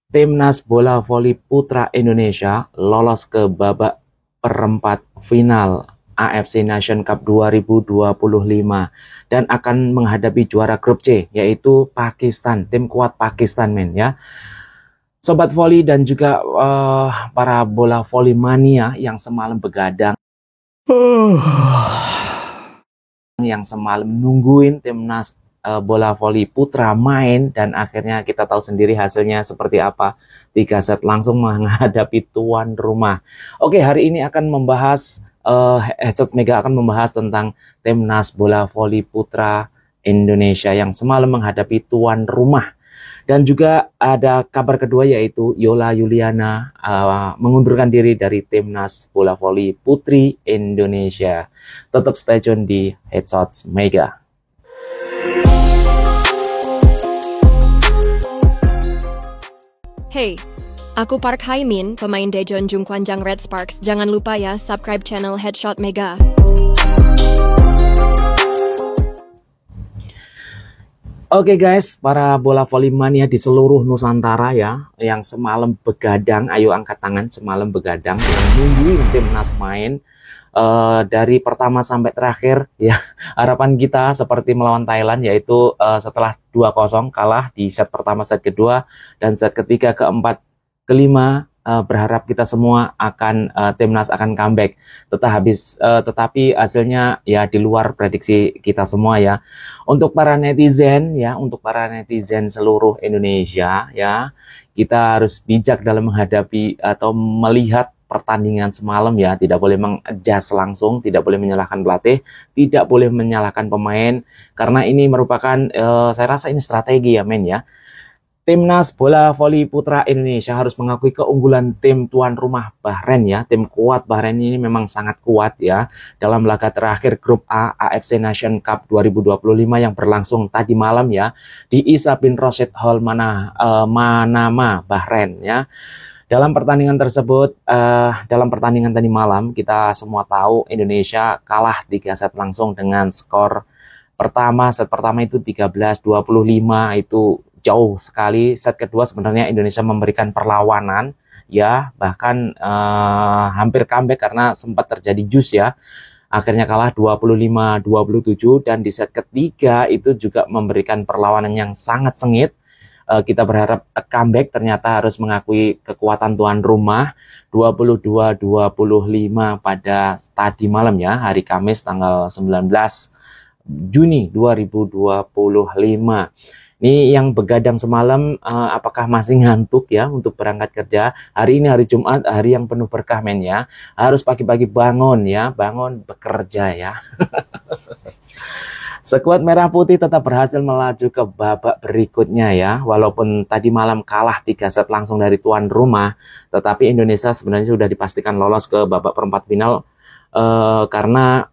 Timnas bola voli putra Indonesia lolos ke babak perempat final AFC Nation Cup 2025 dan akan menghadapi juara grup C, yaitu Pakistan, tim kuat Pakistan men ya. Sobat voli dan juga para bola voli mania yang semalam begadang, yang semalam nungguin timnas bola voli putra main, dan akhirnya kita tahu sendiri hasilnya seperti apa. 3 set langsung menghadapi tuan rumah. Oke, hari ini akan membahas Headshot Mega akan membahas tentang timnas bola voli putra Indonesia yang semalam menghadapi tuan rumah. Dan juga ada kabar kedua, yaitu Yola Yuliana mengundurkan diri dari timnas bola voli putri Indonesia. Tetap stay tune di Headshots Mega. Hey, aku Park Haimin, pemain Daejeon Jungkwanjang Red Sparks. Jangan lupa ya, subscribe channel Headshot Mega. Oke guys, para bola voli mania di seluruh Nusantara ya, yang semalam begadang, ayo angkat tangan, semalam begadang, yang nungguin timnas main dari pertama sampai terakhir ya. Harapan kita seperti melawan Thailand, yaitu setelah 2-0 kalah di set pertama, set kedua, dan set ketiga, keempat, kelima, berharap kita semua akan timnas akan comeback. Tetapi hasilnya ya di luar prediksi kita semua ya. Untuk para netizen ya, untuk para netizen seluruh Indonesia ya, kita harus bijak dalam menghadapi atau melihat pertandingan semalam ya. Tidak boleh mengadjust langsung, tidak boleh menyalahkan pelatih, tidak boleh menyalahkan pemain, karena ini merupakan saya rasa ini strategi ya men ya. Timnas bola voli putra Indonesia harus mengakui keunggulan tim tuan rumah Bahrain ya. Tim kuat Bahrain ini memang sangat kuat ya. Dalam laga terakhir grup A AFC Nation Cup 2025 yang berlangsung tadi malam ya di Isa bin Rashid Hall Manama, Bahrain ya. Dalam pertandingan tersebut, dalam pertandingan tadi malam, kita semua tahu Indonesia kalah 3 set langsung dengan skor pertama. Set pertama itu 13-25, itu jauh sekali. Set kedua sebenarnya Indonesia memberikan perlawanan ya, bahkan hampir comeback karena sempat terjadi jus ya. Akhirnya kalah 25-27, dan di set ketiga itu juga memberikan perlawanan yang sangat sengit. Kita berharap comeback, ternyata harus mengakui kekuatan tuan rumah 22-25 pada tadi malam ya, hari Kamis tanggal 19 Juni 2025. Ini yang begadang semalam, apakah masih ngantuk ya untuk berangkat kerja? Hari ini hari Jumat, hari yang penuh berkah men ya. Harus pagi-pagi bangun ya, bangun bekerja ya. Skuad merah putih tetap berhasil melaju ke babak berikutnya ya. Walaupun tadi malam kalah 3 set langsung dari tuan rumah, tetapi Indonesia sebenarnya sudah dipastikan lolos ke babak perempat final karena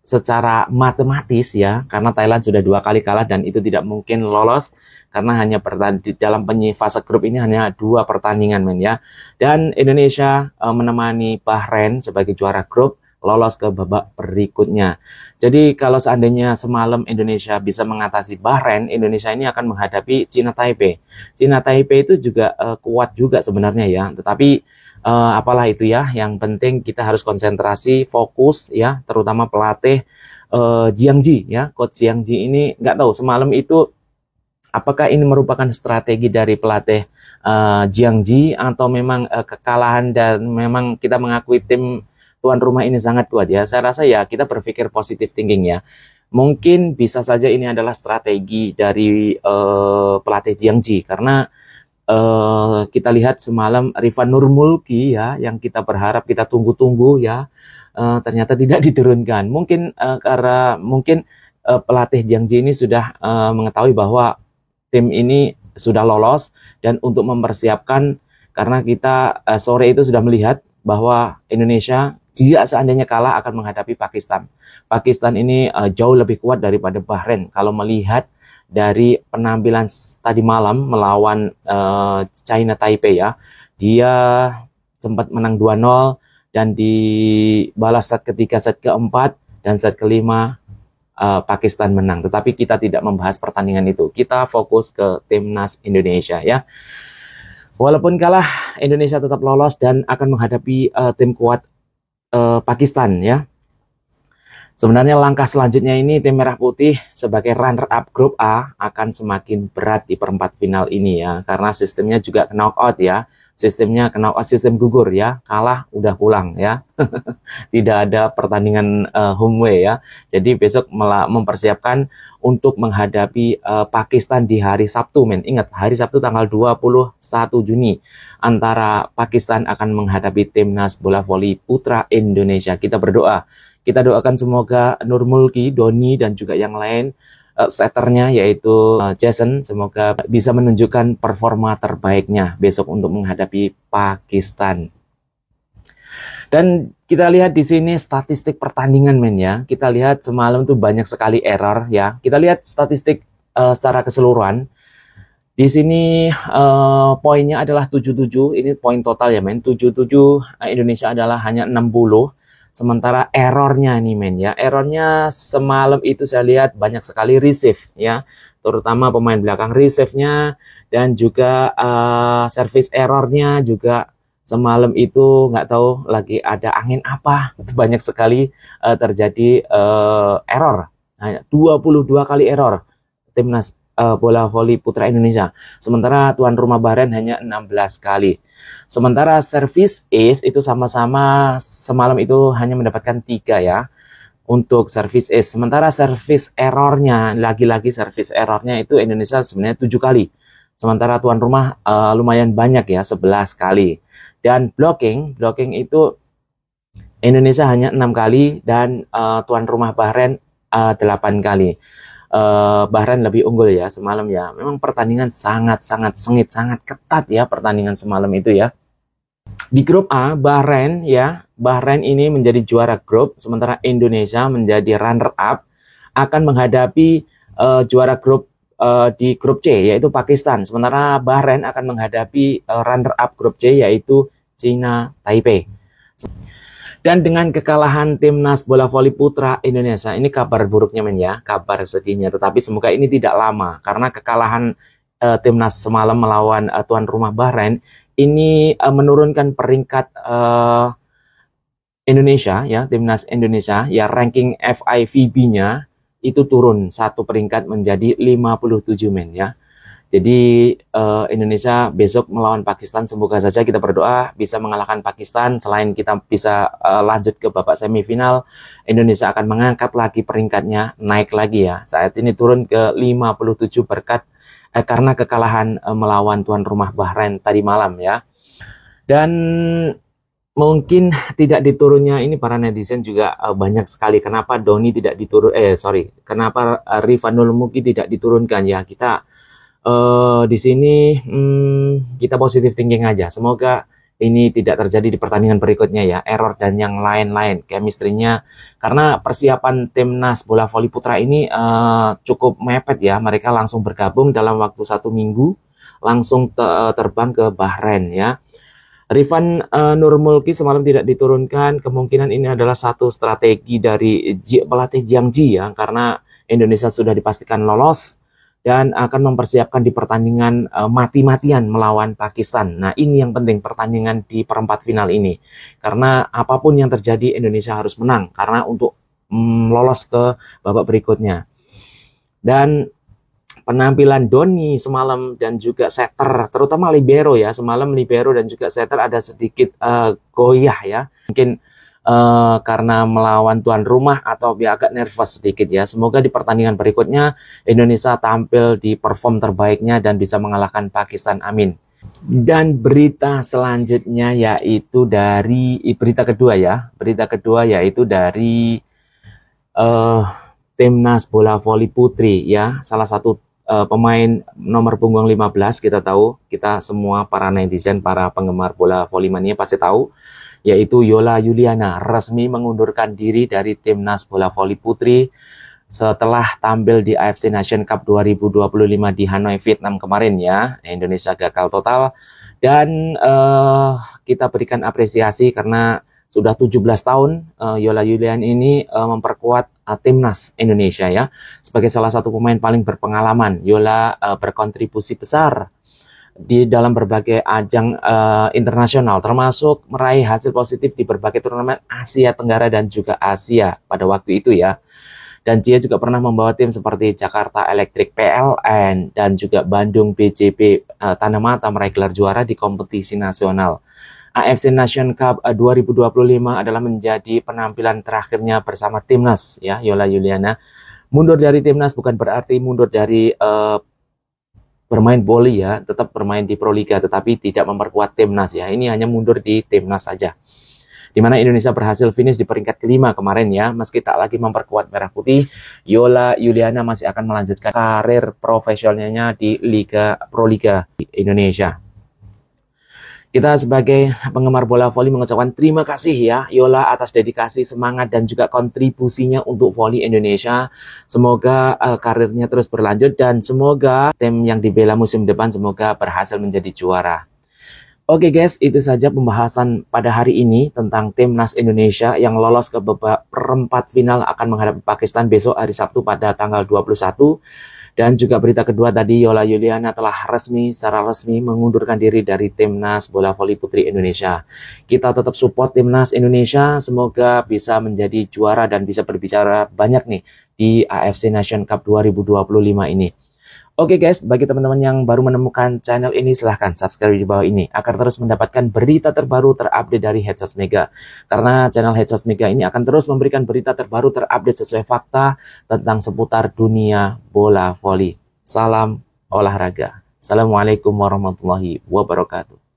secara matematis ya, karena Thailand sudah 2 kali kalah dan itu tidak mungkin lolos karena hanya di dalam fase grup ini hanya 2 pertandingan men ya. Dan Indonesia menemani Bahrain sebagai juara grup lolos ke babak berikutnya. Jadi kalau seandainya semalam Indonesia bisa mengatasi Bahrain, Indonesia ini akan menghadapi China Taipei. China Taipei itu juga kuat juga sebenarnya ya, tetapi apalah itu ya, yang penting kita harus konsentrasi, fokus ya, terutama pelatih Jiang Ji ya, coach Jiang Ji ini nggak tahu semalam itu apakah ini merupakan strategi dari pelatih Jiang Ji atau memang kekalahan dan memang kita mengakui tim tuan rumah ini sangat kuat ya. Saya rasa ya kita berpikir positif thinking ya. Mungkin bisa saja ini adalah strategi dari pelatih Jiang Ji, karena kita lihat semalam Rifan Nurmulki ya, yang kita berharap, kita tunggu-tunggu ya, ternyata tidak diturunkan. Mungkin karena pelatih Jiang Ji ini sudah mengetahui bahwa tim ini sudah lolos, dan untuk mempersiapkan, karena kita sore itu sudah melihat bahwa Indonesia jika seandainya kalah akan menghadapi Pakistan. Pakistan ini jauh lebih kuat daripada Bahrain kalau melihat dari penampilan tadi malam melawan China Taipei ya. Dia sempat menang 2-0 dan dibalas set ketiga, set keempat, dan set kelima Pakistan menang. Tetapi kita tidak membahas pertandingan itu. Kita fokus ke timnas Indonesia ya. Walaupun kalah, Indonesia tetap lolos dan akan menghadapi tim kuat Pakistan ya. Sebenarnya langkah selanjutnya ini tim Merah Putih sebagai runner-up grup A akan semakin berat di perempat final ini ya. Karena sistemnya juga knockout ya. Sistemnya knockout, sistem gugur ya. Kalah udah pulang ya. Tidak ada pertandingan home way ya. Jadi besok mempersiapkan untuk menghadapi Pakistan di hari Sabtu men. Ingat hari Sabtu tanggal 21 Juni. Antara Pakistan akan menghadapi timnas bola voli putra Indonesia. Kita berdoa. Kita doakan semoga Nur Mulki, Doni, dan juga yang lain setternya yaitu Jason semoga bisa menunjukkan performa terbaiknya besok untuk menghadapi Pakistan. Dan kita lihat di sini statistik pertandingan men ya. Kita lihat semalam tuh banyak sekali error ya. Kita lihat statistik secara keseluruhan. Di sini poinnya adalah 77. Ini poin total ya men. 77 Indonesia adalah hanya 60. Sementara errornya nih men ya, errornya semalam itu saya lihat banyak sekali receive ya, terutama pemain belakang receive-nya dan juga service errornya juga semalam itu nggak tahu lagi ada angin apa, banyak sekali terjadi error, 22 kali error timnas bola voli putra Indonesia. Sementara tuan rumah Bahrain hanya 16 kali. Sementara service ace itu sama-sama semalam itu hanya mendapatkan 3 ya. Untuk service ace. Sementara service errornya, lagi-lagi service errornya itu Indonesia sebenarnya 7 kali. Sementara tuan rumah lumayan banyak ya, 11 kali. Dan blocking itu Indonesia hanya 6 kali dan tuan rumah Bahrain 8 kali. Bahrain lebih unggul ya semalam ya. Memang pertandingan sangat-sangat sengit, sangat ketat ya pertandingan semalam itu ya. Di grup A, Bahrain ya. Bahrain ini menjadi juara grup, sementara Indonesia menjadi runner up akan menghadapi juara grup di grup C yaitu Pakistan. Sementara Bahrain akan menghadapi runner up grup C yaitu China Taipei. Dan dengan kekalahan timnas bola voli putra Indonesia, ini kabar buruknya men ya, kabar sedihnya. Tetapi semoga ini tidak lama, karena kekalahan timnas semalam melawan tuan rumah Bahrain, ini menurunkan peringkat Indonesia, ya timnas Indonesia, ya ranking FIVB-nya itu turun 1 peringkat menjadi 57 men ya. Jadi Indonesia besok melawan Pakistan, semoga saja kita berdoa bisa mengalahkan Pakistan. Selain kita bisa lanjut ke babak semifinal, Indonesia akan mengangkat lagi peringkatnya, naik lagi ya. Saat ini turun ke 57 berkat karena kekalahan melawan tuan rumah Bahrain tadi malam ya. Dan mungkin tidak diturunnya ini para netizen juga banyak sekali. Kenapa Doni tidak diturun? Kenapa Rifanul Mulki tidak diturunkan ya? Kita di sini kita positive thinking aja. Semoga ini tidak terjadi di pertandingan berikutnya ya, error dan yang lain-lain, chemistry-nya. Karena persiapan timnas bola voli putra ini cukup mepet ya. Mereka langsung bergabung dalam waktu 1 minggu, langsung terbang ke Bahrain ya. Rifan Nur Mulki semalam tidak diturunkan. Kemungkinan ini adalah satu strategi dari pelatih Jiang Ji ya, karena Indonesia sudah dipastikan lolos dan akan mempersiapkan di pertandingan mati-matian melawan Pakistan. Nah ini yang penting pertandingan di perempat final ini. Karena apapun yang terjadi Indonesia harus menang. Karena untuk lolos ke babak berikutnya. Dan penampilan Doni semalam dan juga setter, terutama libero ya. Semalam libero dan juga setter ada sedikit goyah ya. Mungkin karena melawan tuan rumah atau agak nervous sedikit ya. Semoga di pertandingan berikutnya Indonesia tampil di perform terbaiknya dan bisa mengalahkan Pakistan. Amin. Dan berita selanjutnya yaitu dari berita kedua ya. Berita kedua yaitu dari timnas bola voli putri ya. Salah satu pemain nomor punggung 15 kita tahu, kita semua para netizen, para penggemar bola voli mania pasti tahu, yaitu Yola Yuliana resmi mengundurkan diri dari timnas bola voli putri setelah tampil di AFC Nation Cup 2025 di Hanoi, Vietnam kemarin ya. Indonesia gagal total dan kita berikan apresiasi karena Sudah 17 tahun Yola Yuliana ini memperkuat timnas Indonesia ya. Sebagai salah satu pemain paling berpengalaman, Yola berkontribusi besar di dalam berbagai ajang internasional, termasuk meraih hasil positif di berbagai turnamen Asia Tenggara dan juga Asia pada waktu itu ya. Dan dia juga pernah membawa tim seperti Jakarta Electric PLN dan juga Bandung BJB Tanah Mata meraih gelar juara di kompetisi nasional. AFC Nation Cup 2025 adalah menjadi penampilan terakhirnya bersama timnas ya, Yola Yuliana. Mundur dari timnas bukan berarti mundur dari bermain voli ya, tetap bermain di Proliga tetapi tidak memperkuat timnas ya. Ini hanya mundur di timnas saja. Di mana Indonesia berhasil finish di peringkat kelima kemarin ya. Meski tak lagi memperkuat merah putih, Yola Yuliana masih akan melanjutkan karir profesionalnya di Proliga Indonesia. Kita sebagai penggemar bola voli mengucapkan terima kasih ya Yola atas dedikasi, semangat dan juga kontribusinya untuk voli Indonesia. Semoga karirnya terus berlanjut dan semoga tim yang dibela musim depan semoga berhasil menjadi juara. Oke guys, itu saja pembahasan pada hari ini tentang timnas Indonesia yang lolos ke babak perempat final akan menghadapi Pakistan besok hari Sabtu pada tanggal 21. Dan juga berita kedua tadi, Yola Yuliana telah secara resmi mengundurkan diri dari timnas bola voli putri Indonesia. Kita tetap support timnas Indonesia, semoga bisa menjadi juara dan bisa berbicara banyak nih di AFC Nation Cup 2025 ini. Oke guys, bagi teman-teman yang baru menemukan channel ini, silahkan subscribe di bawah ini agar terus mendapatkan berita terbaru terupdate dari Headshot Mega. Karena channel Headshot Mega ini akan terus memberikan berita terbaru terupdate sesuai fakta tentang seputar dunia bola voli. Salam olahraga. Assalamualaikum warahmatullahi wabarakatuh.